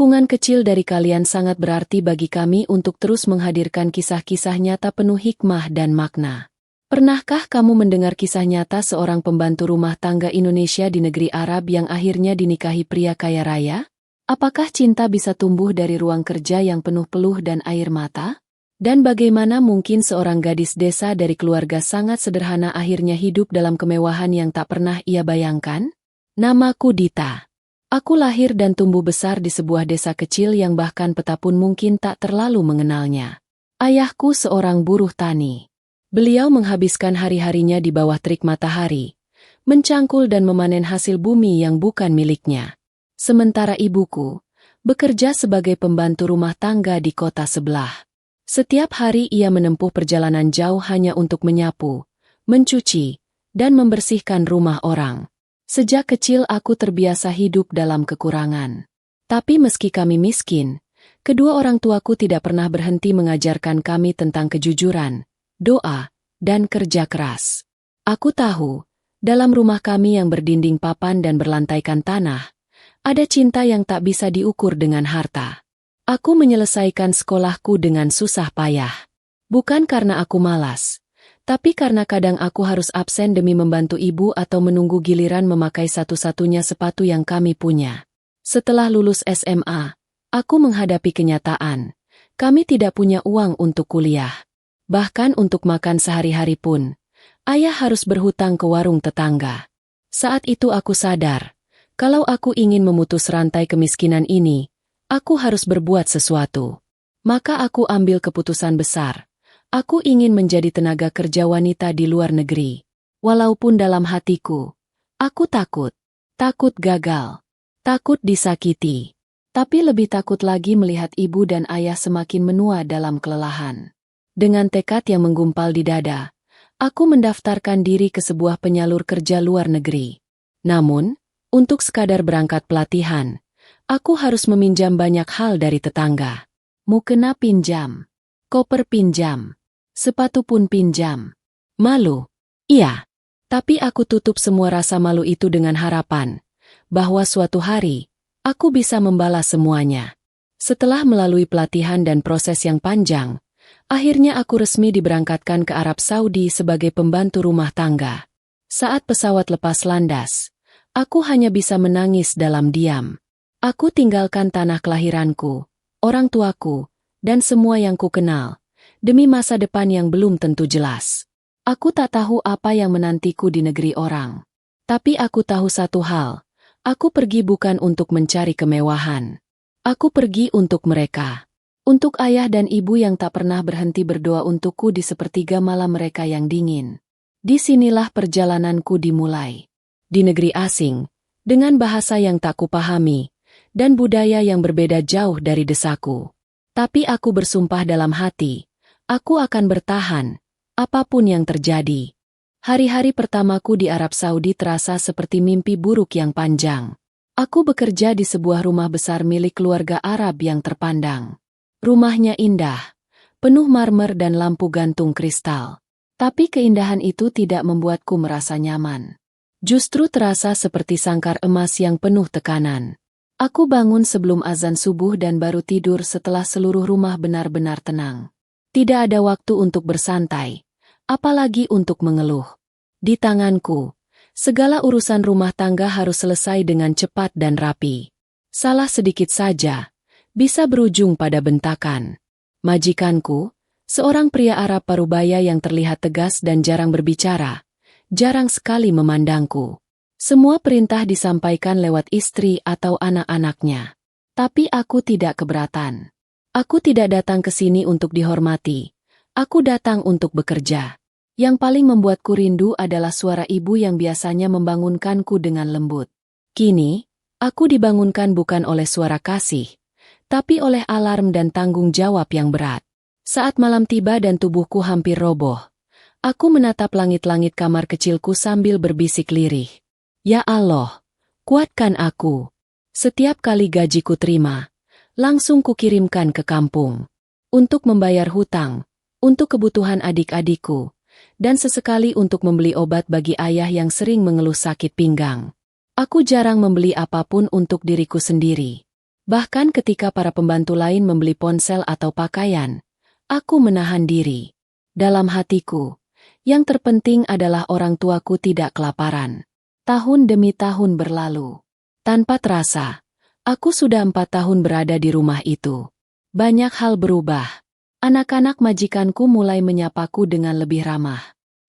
Dukungan kecil dari kalian sangat berarti bagi kami untuk terus menghadirkan kisah-kisah nyata penuh hikmah dan makna. Pernahkah kamu mendengar kisah nyata seorang pembantu rumah tangga Indonesia di negeri Arab yang akhirnya dinikahi pria kaya raya? Apakah cinta bisa tumbuh dari ruang kerja yang penuh peluh dan air mata? Dan bagaimana mungkin seorang gadis desa dari keluarga sangat sederhana akhirnya hidup dalam kemewahan yang tak pernah ia bayangkan? Namaku Dita. Aku lahir dan tumbuh besar di sebuah desa kecil yang bahkan peta pun mungkin tak terlalu mengenalnya. Ayahku seorang buruh tani. Beliau menghabiskan hari-harinya di bawah terik matahari, mencangkul dan memanen hasil bumi yang bukan miliknya. Sementara ibuku bekerja sebagai pembantu rumah tangga di kota sebelah. Setiap hari ia menempuh perjalanan jauh hanya untuk menyapu, mencuci, dan membersihkan rumah orang. Sejak kecil aku terbiasa hidup dalam kekurangan. Tapi meski kami miskin, kedua orang tuaku tidak pernah berhenti mengajarkan kami tentang kejujuran, doa, dan kerja keras. Aku tahu, dalam rumah kami yang berdinding papan dan berlantaikan tanah, ada cinta yang tak bisa diukur dengan harta. Aku menyelesaikan sekolahku dengan susah payah. Bukan karena aku malas, tapi karena kadang aku harus absen demi membantu ibu atau menunggu giliran memakai satu-satunya sepatu yang kami punya. Setelah lulus SMA, aku menghadapi kenyataan. Kami tidak punya uang untuk kuliah. Bahkan untuk makan sehari-hari pun, ayah harus berhutang ke warung tetangga. Saat itu aku sadar, kalau aku ingin memutus rantai kemiskinan ini, aku harus berbuat sesuatu. Maka aku ambil keputusan besar. Aku ingin menjadi tenaga kerja wanita di luar negeri. Walaupun dalam hatiku, aku takut. Takut gagal. Takut disakiti. Tapi lebih takut lagi melihat ibu dan ayah semakin menua dalam kelelahan. Dengan tekad yang menggumpal di dada, aku mendaftarkan diri ke sebuah penyalur kerja luar negeri. Namun, untuk sekadar berangkat pelatihan, aku harus meminjam banyak hal dari tetangga. Mukena pinjam. Koper pinjam. Sepatu pun pinjam. Malu. Iya. Tapi aku tutup semua rasa malu itu dengan harapan bahwa suatu hari, aku bisa membalas semuanya. Setelah melalui pelatihan dan proses yang panjang, akhirnya aku resmi diberangkatkan ke Arab Saudi sebagai pembantu rumah tangga. Saat pesawat lepas landas, aku hanya bisa menangis dalam diam. Aku tinggalkan tanah kelahiranku, orang tuaku, dan semua yang ku kenal, demi masa depan yang belum tentu jelas. Aku tak tahu apa yang menantiku di negeri orang. Tapi aku tahu satu hal, aku pergi bukan untuk mencari kemewahan. Aku pergi untuk mereka. Untuk ayah dan ibu yang tak pernah berhenti berdoa untukku di sepertiga malam mereka yang dingin. Disinilah perjalananku dimulai. Di negeri asing, dengan bahasa yang tak kupahami, dan budaya yang berbeda jauh dari desaku. Tapi aku bersumpah dalam hati, aku akan bertahan, apapun yang terjadi. Hari-hari pertamaku di Arab Saudi terasa seperti mimpi buruk yang panjang. Aku bekerja di sebuah rumah besar milik keluarga Arab yang terpandang. Rumahnya indah, penuh marmer dan lampu gantung kristal. Tapi keindahan itu tidak membuatku merasa nyaman. Justru terasa seperti sangkar emas yang penuh tekanan. Aku bangun sebelum azan subuh dan baru tidur setelah seluruh rumah benar-benar tenang. Tidak ada waktu untuk bersantai, apalagi untuk mengeluh. Di tanganku, segala urusan rumah tangga harus selesai dengan cepat dan rapi. Salah sedikit saja, bisa berujung pada bentakan. Majikanku, seorang pria Arab parubaya yang terlihat tegas dan jarang berbicara, jarang sekali memandangku. Semua perintah disampaikan lewat istri atau anak-anaknya. Tapi aku tidak keberatan. Aku tidak datang ke sini untuk dihormati. Aku datang untuk bekerja. Yang paling membuatku rindu adalah suara ibu yang biasanya membangunkanku dengan lembut. Kini, aku dibangunkan bukan oleh suara kasih, tapi oleh alarm dan tanggung jawab yang berat. Saat malam tiba dan tubuhku hampir roboh, aku menatap langit-langit kamar kecilku sambil berbisik lirih. Ya Allah, kuatkan aku. Setiap kali gajiku terima, langsung kukirimkan ke kampung. Untuk membayar hutang, untuk kebutuhan adik-adikku, dan sesekali untuk membeli obat bagi ayah yang sering mengeluh sakit pinggang. Aku jarang membeli apapun untuk diriku sendiri. Bahkan ketika para pembantu lain membeli ponsel atau pakaian, aku menahan diri. Dalam hatiku, yang terpenting adalah orang tuaku tidak kelaparan. Tahun demi tahun berlalu. Tanpa terasa, aku sudah 4 tahun berada di rumah itu. Banyak hal berubah. Anak-anak majikanku mulai menyapaku dengan lebih ramah.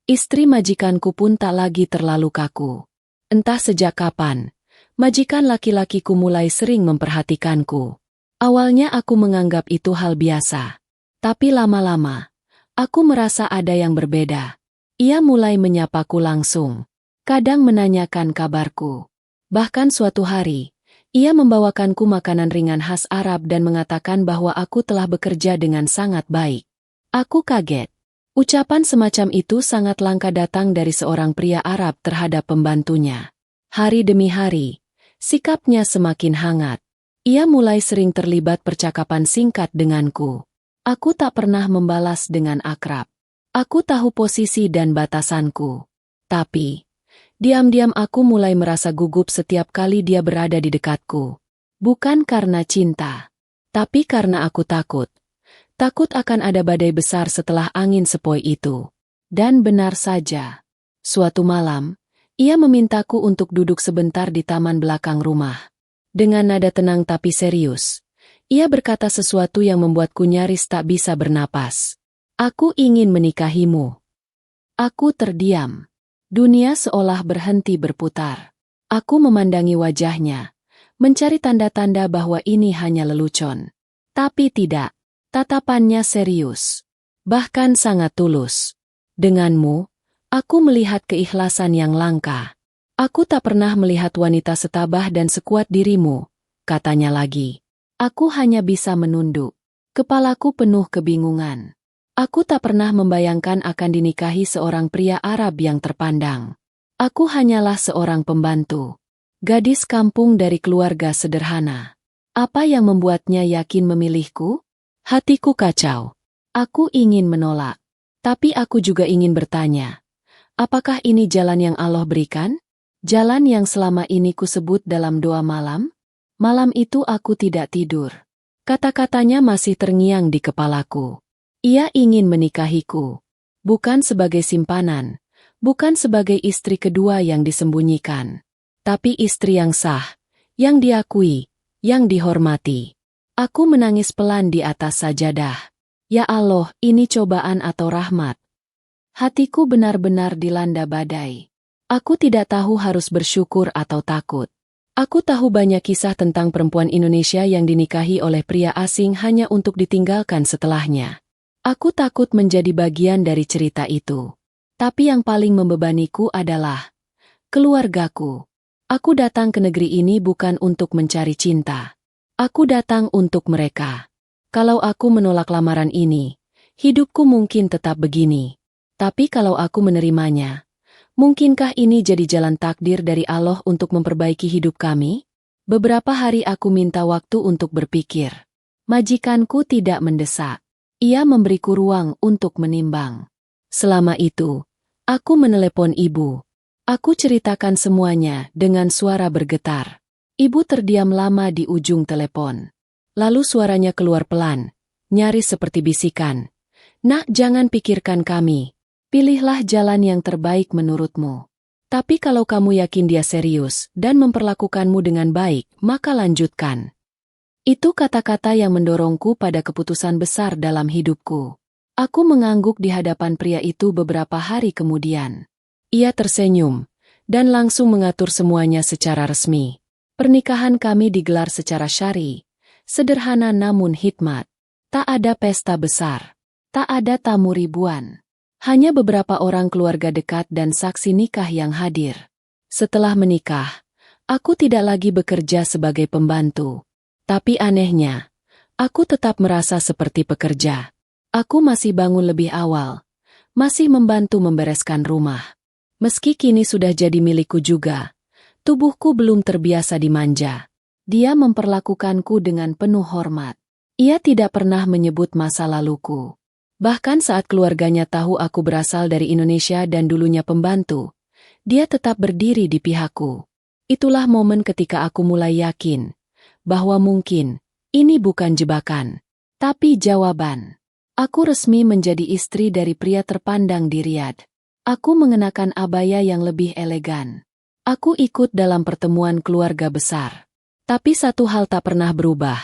Istri majikanku pun tak lagi terlalu kaku. Entah sejak kapan, majikan laki-lakiku mulai sering memperhatikanku. Awalnya aku menganggap itu hal biasa. Tapi lama-lama, aku merasa ada yang berbeda. Ia mulai menyapaku langsung. Kadang menanyakan kabarku. Bahkan suatu hari, ia membawakanku makanan ringan khas Arab dan mengatakan bahwa aku telah bekerja dengan sangat baik. Aku kaget. Ucapan semacam itu sangat langka datang dari seorang pria Arab terhadap pembantunya. Hari demi hari, sikapnya semakin hangat. Ia mulai sering terlibat percakapan singkat denganku. Aku tak pernah membalas dengan akrab. Aku tahu posisi dan batasanku. Tapi, diam-diam aku mulai merasa gugup setiap kali dia berada di dekatku. Bukan karena cinta, tapi karena aku takut. Takut akan ada badai besar setelah angin sepoi itu. Dan benar saja. Suatu malam, ia memintaku untuk duduk sebentar di taman belakang rumah. Dengan nada tenang tapi serius, ia berkata sesuatu yang membuatku nyaris tak bisa bernapas. Aku ingin menikahimu. Aku terdiam. Dunia seolah berhenti berputar. Aku memandangi wajahnya, mencari tanda-tanda bahwa ini hanya lelucon. Tapi tidak, tatapannya serius. Bahkan sangat tulus. Denganmu, aku melihat keikhlasan yang langka. Aku tak pernah melihat wanita setabah dan sekuat dirimu, katanya lagi. Aku hanya bisa menunduk. Kepalaku penuh kebingungan. Aku tak pernah membayangkan akan dinikahi seorang pria Arab yang terpandang. Aku hanyalah seorang pembantu. Gadis kampung dari keluarga sederhana. Apa yang membuatnya yakin memilihku? Hatiku kacau. Aku ingin menolak. Tapi aku juga ingin bertanya. Apakah ini jalan yang Allah berikan? Jalan yang selama ini kusebut dalam doa malam? Malam itu aku tidak tidur. Kata-katanya masih terngiang di kepalaku. Ia ingin menikahiku. Bukan sebagai simpanan. Bukan sebagai istri kedua yang disembunyikan. Tapi istri yang sah. Yang diakui. Yang dihormati. Aku menangis pelan di atas sajadah. Ya Allah, ini cobaan atau rahmat? Hatiku benar-benar dilanda badai. Aku tidak tahu harus bersyukur atau takut. Aku tahu banyak kisah tentang perempuan Indonesia yang dinikahi oleh pria asing hanya untuk ditinggalkan setelahnya. Aku takut menjadi bagian dari cerita itu. Tapi yang paling membebaniku adalah keluargaku. Aku datang ke negeri ini bukan untuk mencari cinta. Aku datang untuk mereka. Kalau aku menolak lamaran ini, hidupku mungkin tetap begini. Tapi kalau aku menerimanya, mungkinkah ini jadi jalan takdir dari Allah untuk memperbaiki hidup kami? Beberapa hari aku minta waktu untuk berpikir. Majikanku tidak mendesak. Ia memberiku ruang untuk menimbang. Selama itu, aku menelepon ibu. Aku ceritakan semuanya dengan suara bergetar. Ibu terdiam lama di ujung telepon. Lalu suaranya keluar pelan, nyaris seperti bisikan. Nak, jangan pikirkan kami. Pilihlah jalan yang terbaik menurutmu. Tapi kalau kamu yakin dia serius dan memperlakukanmu dengan baik, maka lanjutkan. Itu kata-kata yang mendorongku pada keputusan besar dalam hidupku. Aku mengangguk di hadapan pria itu beberapa hari kemudian. Ia tersenyum, dan langsung mengatur semuanya secara resmi. Pernikahan kami digelar secara syar'i, sederhana namun hikmat. Tak ada pesta besar. Tak ada tamu ribuan. Hanya beberapa orang keluarga dekat dan saksi nikah yang hadir. Setelah menikah, aku tidak lagi bekerja sebagai pembantu. Tapi anehnya, aku tetap merasa seperti pekerja. Aku masih bangun lebih awal, masih membantu membereskan rumah. Meski kini sudah jadi milikku juga, tubuhku belum terbiasa dimanja. Dia memperlakukanku dengan penuh hormat. Ia tidak pernah menyebut masa laluku. Bahkan saat keluarganya tahu aku berasal dari Indonesia dan dulunya pembantu, dia tetap berdiri di pihakku. Itulah momen ketika aku mulai yakin bahwa mungkin ini bukan jebakan, tapi jawaban. Aku resmi menjadi istri dari pria terpandang di Riyadh. Aku mengenakan abaya yang lebih elegan. Aku ikut dalam pertemuan keluarga besar. Tapi satu hal tak pernah berubah.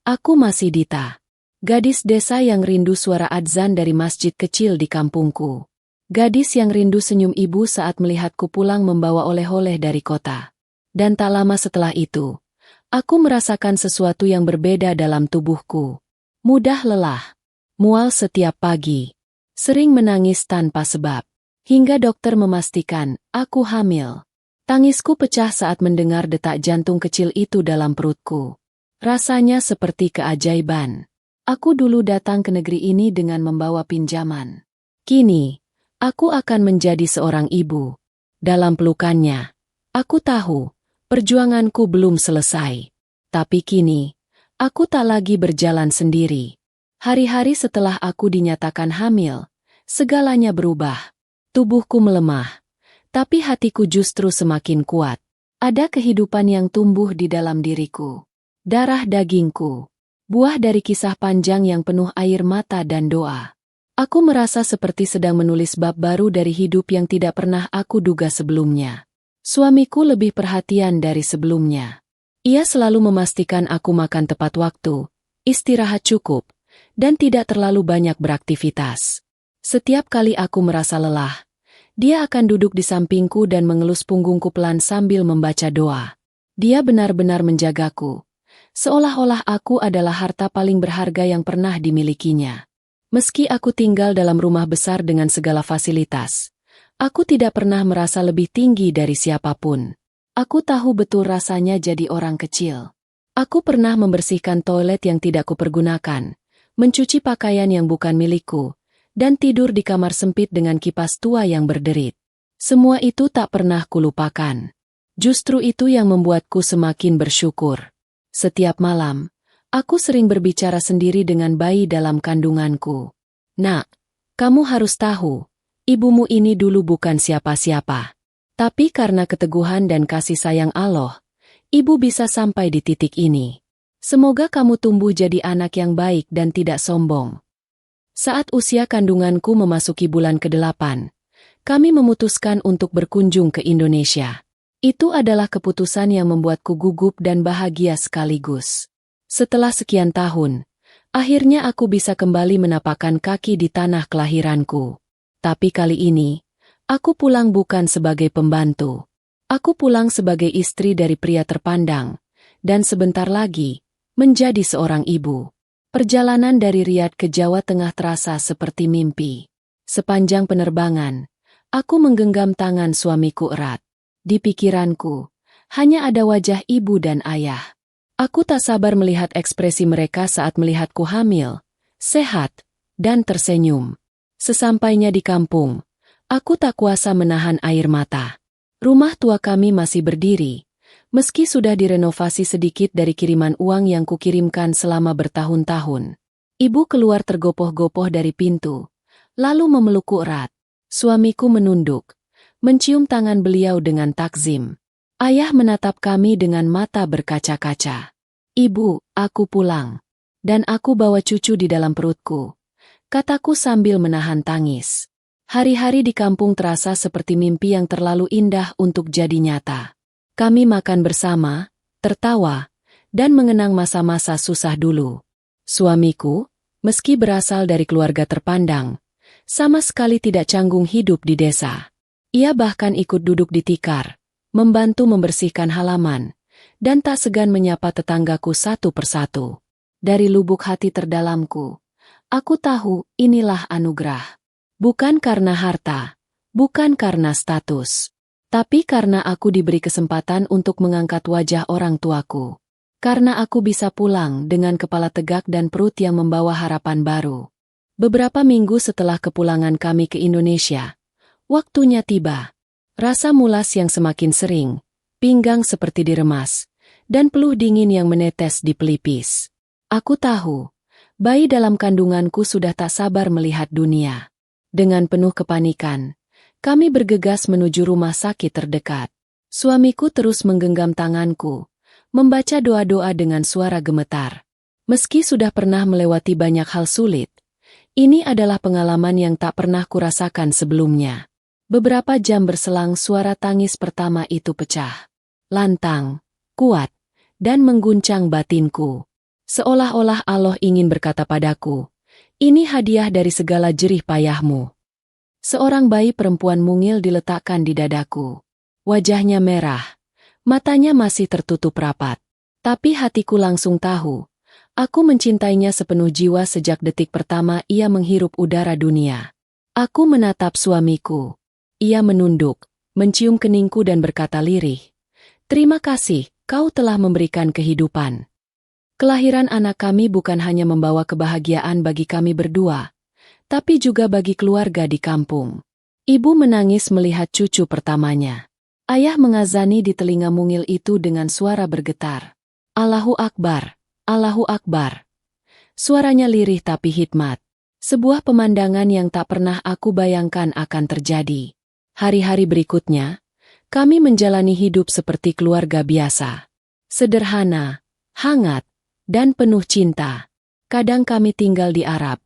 Aku masih Dita. Gadis desa yang rindu suara adzan dari masjid kecil di kampungku. Gadis yang rindu senyum ibu saat melihatku pulang membawa oleh-oleh dari kota. Dan tak lama setelah itu, aku merasakan sesuatu yang berbeda dalam tubuhku. Mudah lelah, mual setiap pagi, sering menangis tanpa sebab. Hingga dokter memastikan aku hamil. Tangisku pecah saat mendengar detak jantung kecil itu dalam perutku. Rasanya seperti keajaiban. Aku dulu datang ke negeri ini dengan membawa pinjaman. Kini, aku akan menjadi seorang ibu. Dalam pelukannya, aku tahu, perjuanganku belum selesai. Tapi kini, aku tak lagi berjalan sendiri. Hari-hari setelah aku dinyatakan hamil, segalanya berubah. Tubuhku melemah, tapi hatiku justru semakin kuat. Ada kehidupan yang tumbuh di dalam diriku. Darah dagingku. Buah dari kisah panjang yang penuh air mata dan doa. Aku merasa seperti sedang menulis bab baru dari hidup yang tidak pernah aku duga sebelumnya. Suamiku lebih perhatian dari sebelumnya. Ia selalu memastikan aku makan tepat waktu, istirahat cukup, dan tidak terlalu banyak beraktivitas. Setiap kali aku merasa lelah, dia akan duduk di sampingku dan mengelus punggungku pelan sambil membaca doa. Dia benar-benar menjagaku. Seolah-olah aku adalah harta paling berharga yang pernah dimilikinya. Meski aku tinggal dalam rumah besar dengan segala fasilitas, aku tidak pernah merasa lebih tinggi dari siapapun. Aku tahu betul rasanya jadi orang kecil. Aku pernah membersihkan toilet yang tidak kupergunakan, mencuci pakaian yang bukan milikku, dan tidur di kamar sempit dengan kipas tua yang berderit. Semua itu tak pernah kulupakan. Justru itu yang membuatku semakin bersyukur. Setiap malam, aku sering berbicara sendiri dengan bayi dalam kandunganku. Nak, kamu harus tahu, ibumu ini dulu bukan siapa-siapa. Tapi karena keteguhan dan kasih sayang Allah, ibu bisa sampai di titik ini. Semoga kamu tumbuh jadi anak yang baik dan tidak sombong. Saat usia kandunganku memasuki bulan ke-8, kami memutuskan untuk berkunjung ke Indonesia. Itu adalah keputusan yang membuatku gugup dan bahagia sekaligus. Setelah sekian tahun, akhirnya aku bisa kembali menapakkan kaki di tanah kelahiranku. Tapi kali ini, aku pulang bukan sebagai pembantu. Aku pulang sebagai istri dari pria terpandang, dan sebentar lagi, menjadi seorang ibu. Perjalanan dari Riyadh ke Jawa Tengah terasa seperti mimpi. Sepanjang penerbangan, aku menggenggam tangan suamiku erat. Di pikiranku, hanya ada wajah ibu dan ayah. Aku tak sabar melihat ekspresi mereka saat melihatku hamil, sehat, dan tersenyum. Sesampainya di kampung, aku tak kuasa menahan air mata. Rumah tua kami masih berdiri, meski sudah direnovasi sedikit dari kiriman uang yang kukirimkan selama bertahun-tahun. Ibu keluar tergopoh-gopoh dari pintu, lalu memelukku erat. Suamiku menunduk, mencium tangan beliau dengan takzim. Ayah menatap kami dengan mata berkaca-kaca. Ibu, aku pulang. Dan aku bawa cucu di dalam perutku, kataku sambil menahan tangis. Hari-hari di kampung terasa seperti mimpi yang terlalu indah untuk jadi nyata. Kami makan bersama, tertawa, dan mengenang masa-masa susah dulu. Suamiku, meski berasal dari keluarga terpandang, sama sekali tidak canggung hidup di desa. Ia bahkan ikut duduk di tikar, membantu membersihkan halaman, dan tak segan menyapa tetanggaku satu persatu. Dari lubuk hati terdalamku, aku tahu inilah anugerah. Bukan karena harta, bukan karena status, tapi karena aku diberi kesempatan untuk mengangkat wajah orang tuaku. Karena aku bisa pulang dengan kepala tegak dan perut yang membawa harapan baru. Beberapa minggu setelah kepulangan kami ke Indonesia, waktunya tiba. Rasa mulas yang semakin sering, pinggang seperti diremas, dan peluh dingin yang menetes di pelipis. Aku tahu, bayi dalam kandunganku sudah tak sabar melihat dunia. Dengan penuh kepanikan, kami bergegas menuju rumah sakit terdekat. Suamiku terus menggenggam tanganku, membaca doa-doa dengan suara gemetar. Meski sudah pernah melewati banyak hal sulit, ini adalah pengalaman yang tak pernah kurasakan sebelumnya. Beberapa jam berselang suara tangis pertama itu pecah. Lantang, kuat, dan mengguncang batinku. Seolah-olah Allah ingin berkata padaku, "Ini hadiah dari segala jerih payahmu." Seorang bayi perempuan mungil diletakkan di dadaku. Wajahnya merah, matanya masih tertutup rapat. Tapi hatiku langsung tahu, aku mencintainya sepenuh jiwa sejak detik pertama ia menghirup udara dunia. Aku menatap suamiku. Ia menunduk, mencium keningku dan berkata lirih, "Terima kasih, kau telah memberikan kehidupan." Kelahiran anak kami bukan hanya membawa kebahagiaan bagi kami berdua, tapi juga bagi keluarga di kampung. Ibu menangis melihat cucu pertamanya. Ayah mengazani di telinga mungil itu dengan suara bergetar. Allahu Akbar, Allahu Akbar. Suaranya lirih tapi hikmat. Sebuah pemandangan yang tak pernah aku bayangkan akan terjadi. Hari-hari berikutnya, kami menjalani hidup seperti keluarga biasa. Sederhana, hangat, dan penuh cinta. Kadang kami tinggal di Arab,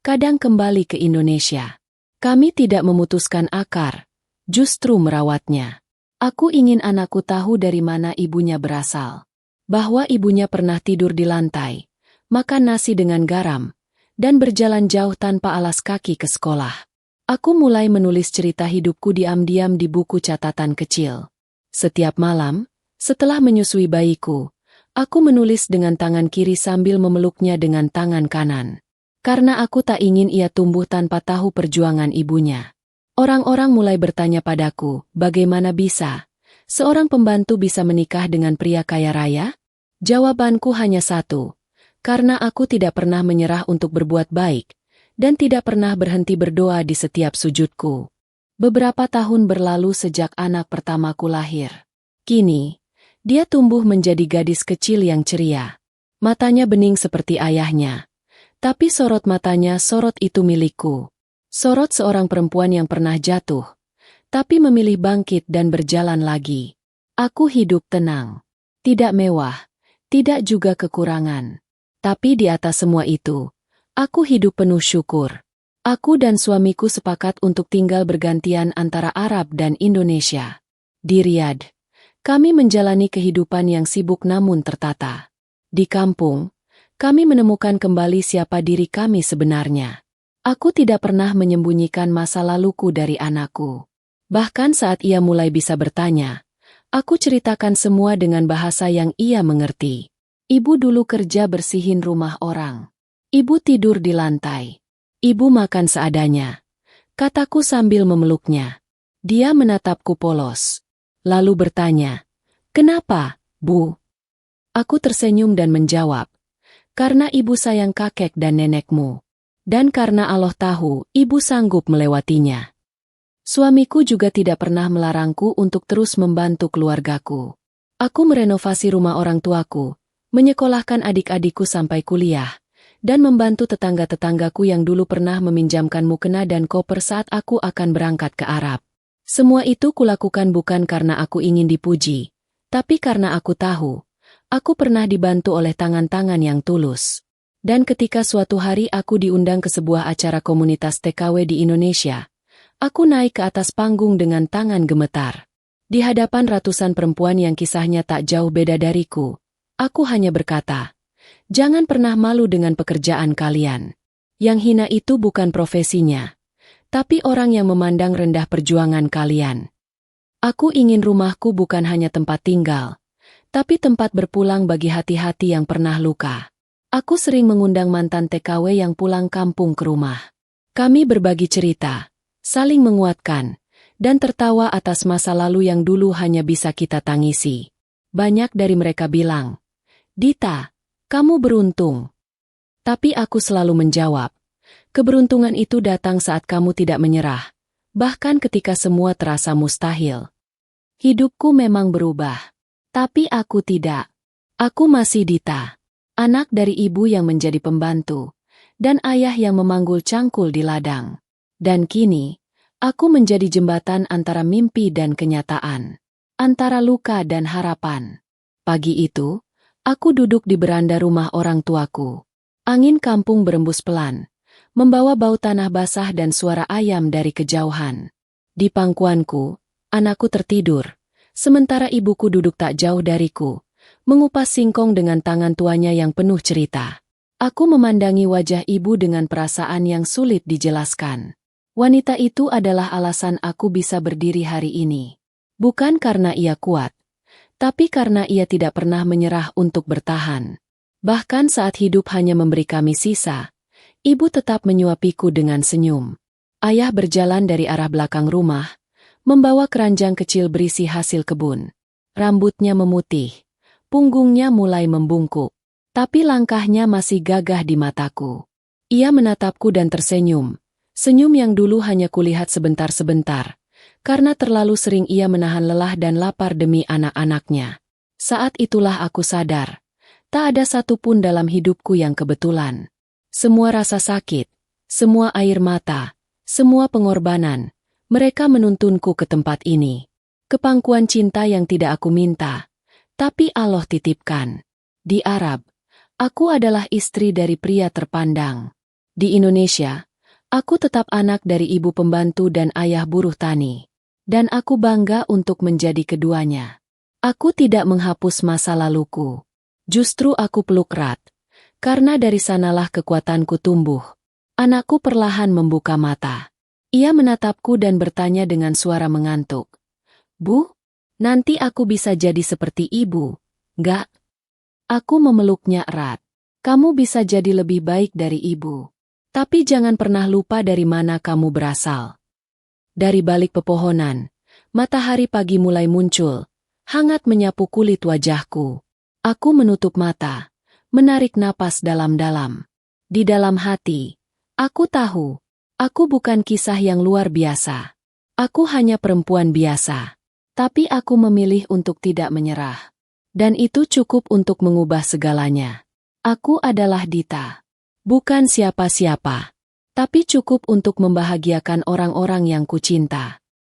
kadang kembali ke Indonesia. Kami tidak memutuskan akar, justru merawatnya. Aku ingin anakku tahu dari mana ibunya berasal. Bahwa ibunya pernah tidur di lantai, makan nasi dengan garam, dan berjalan jauh tanpa alas kaki ke sekolah. Aku mulai menulis cerita hidupku diam-diam di buku catatan kecil. Setiap malam, setelah menyusui bayiku, aku menulis dengan tangan kiri sambil memeluknya dengan tangan kanan. Karena aku tak ingin ia tumbuh tanpa tahu perjuangan ibunya. Orang-orang mulai bertanya padaku, bagaimana bisa seorang pembantu bisa menikah dengan pria kaya raya? Jawabanku hanya satu, karena aku tidak pernah menyerah untuk berbuat baik, dan tidak pernah berhenti berdoa di setiap sujudku. Beberapa tahun berlalu sejak anak pertamaku lahir. Kini, dia tumbuh menjadi gadis kecil yang ceria. Matanya bening seperti ayahnya, tapi sorot matanya sorot itu milikku. Sorot seorang perempuan yang pernah jatuh, tapi memilih bangkit dan berjalan lagi. Aku hidup tenang. Tidak mewah, tidak juga kekurangan. Tapi di atas semua itu, aku hidup penuh syukur. Aku dan suamiku sepakat untuk tinggal bergantian antara Arab dan Indonesia. Di Riyadh, kami menjalani kehidupan yang sibuk namun tertata. Di kampung, kami menemukan kembali siapa diri kami sebenarnya. Aku tidak pernah menyembunyikan masa laluku dari anakku. Bahkan saat ia mulai bisa bertanya, aku ceritakan semua dengan bahasa yang ia mengerti. Ibu dulu kerja bersihin rumah orang. Ibu tidur di lantai. Ibu makan seadanya. Kataku sambil memeluknya. Dia menatapku polos. Lalu bertanya, "Kenapa, Bu?" Aku tersenyum dan menjawab, "Karena ibu sayang kakek dan nenekmu. Dan karena Allah tahu, ibu sanggup melewatinya." Suamiku juga tidak pernah melarangku untuk terus membantu keluargaku. Aku merenovasi rumah orang tuaku, menyekolahkan adik-adikku sampai kuliah, dan membantu tetangga-tetanggaku yang dulu pernah meminjamkan mukena dan koper saat aku akan berangkat ke Arab. Semua itu kulakukan bukan karena aku ingin dipuji, tapi karena aku tahu, aku pernah dibantu oleh tangan-tangan yang tulus. Dan ketika suatu hari aku diundang ke sebuah acara komunitas TKW di Indonesia, aku naik ke atas panggung dengan tangan gemetar. Di hadapan ratusan perempuan yang kisahnya tak jauh beda dariku, aku hanya berkata, "Jangan pernah malu dengan pekerjaan kalian. Yang hina itu bukan profesinya, tapi orang yang memandang rendah perjuangan kalian." Aku ingin rumahku bukan hanya tempat tinggal, tapi tempat berpulang bagi hati-hati yang pernah luka. Aku sering mengundang mantan TKW yang pulang kampung ke rumah. Kami berbagi cerita, saling menguatkan, dan tertawa atas masa lalu yang dulu hanya bisa kita tangisi. Banyak dari mereka bilang, "Dita, kamu beruntung." Tapi aku selalu menjawab, keberuntungan itu datang saat kamu tidak menyerah, bahkan ketika semua terasa mustahil. Hidupku memang berubah, tapi aku tidak. Aku masih Dita. Anak dari ibu yang menjadi pembantu, dan ayah yang memanggul cangkul di ladang. Dan kini, aku menjadi jembatan antara mimpi dan kenyataan, antara luka dan harapan. Pagi itu, aku duduk di beranda rumah orang tuaku. Angin kampung berembus pelan, membawa bau tanah basah dan suara ayam dari kejauhan. Di pangkuanku, anakku tertidur, sementara ibuku duduk tak jauh dariku, mengupas singkong dengan tangan tuanya yang penuh cerita. Aku memandangi wajah ibu dengan perasaan yang sulit dijelaskan. Wanita itu adalah alasan aku bisa berdiri hari ini. Bukan karena ia kuat, tapi karena ia tidak pernah menyerah untuk bertahan. Bahkan saat hidup hanya memberi kami sisa, ibu tetap menyuapiku dengan senyum. Ayah berjalan dari arah belakang rumah, membawa keranjang kecil berisi hasil kebun. Rambutnya memutih, punggungnya mulai membungkuk. Tapi langkahnya masih gagah di mataku. Ia menatapku dan tersenyum. Senyum yang dulu hanya kulihat sebentar-sebentar, karena terlalu sering ia menahan lelah dan lapar demi anak-anaknya. Saat itulah aku sadar, tak ada satupun dalam hidupku yang kebetulan. Semua rasa sakit, semua air mata, semua pengorbanan, mereka menuntunku ke tempat ini. Ke pangkuan cinta yang tidak aku minta, tapi Allah titipkan. Di Arab, aku adalah istri dari pria terpandang. Di Indonesia, aku tetap anak dari ibu pembantu dan ayah buruh tani. Dan aku bangga untuk menjadi keduanya. Aku tidak menghapus masa laluku. Justru aku peluk erat. Karena dari sanalah kekuatanku tumbuh. Anakku perlahan membuka mata. Ia menatapku dan bertanya dengan suara mengantuk. Bu, nanti aku bisa jadi seperti ibu, nggak? Aku memeluknya erat. Kamu bisa jadi lebih baik dari ibu. Tapi jangan pernah lupa dari mana kamu berasal. Dari balik pepohonan, matahari pagi mulai muncul, hangat menyapu kulit wajahku. Aku menutup mata, menarik napas dalam-dalam. Di dalam hati, aku tahu, aku bukan kisah yang luar biasa. Aku hanya perempuan biasa. Tapi aku memilih untuk tidak menyerah. Dan itu cukup untuk mengubah segalanya. Aku adalah Dita. Bukan siapa-siapa. Tapi cukup untuk membahagiakan orang-orang yang kucinta.